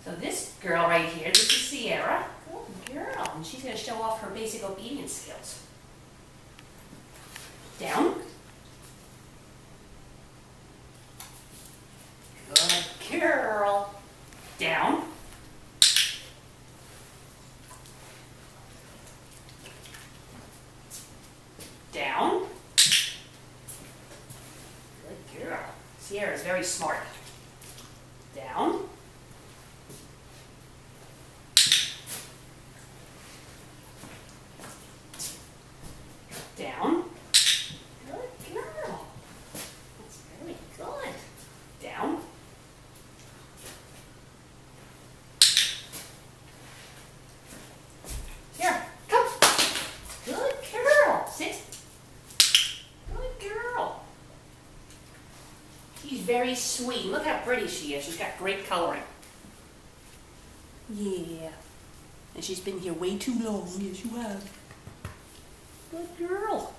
So this girl right here, this is Sierra. Good girl. And she's going to show off her basic obedience skills. Down. Good girl. Down. Down. Good girl. Sierra is very smart. Down. Down. Good girl. That's very good. Down. Here, come. Good girl. Sit. Good girl. She's very sweet. Look how pretty she is. She's got great coloring. Yeah. And she's been here way too long. Yes, you have. Good girl.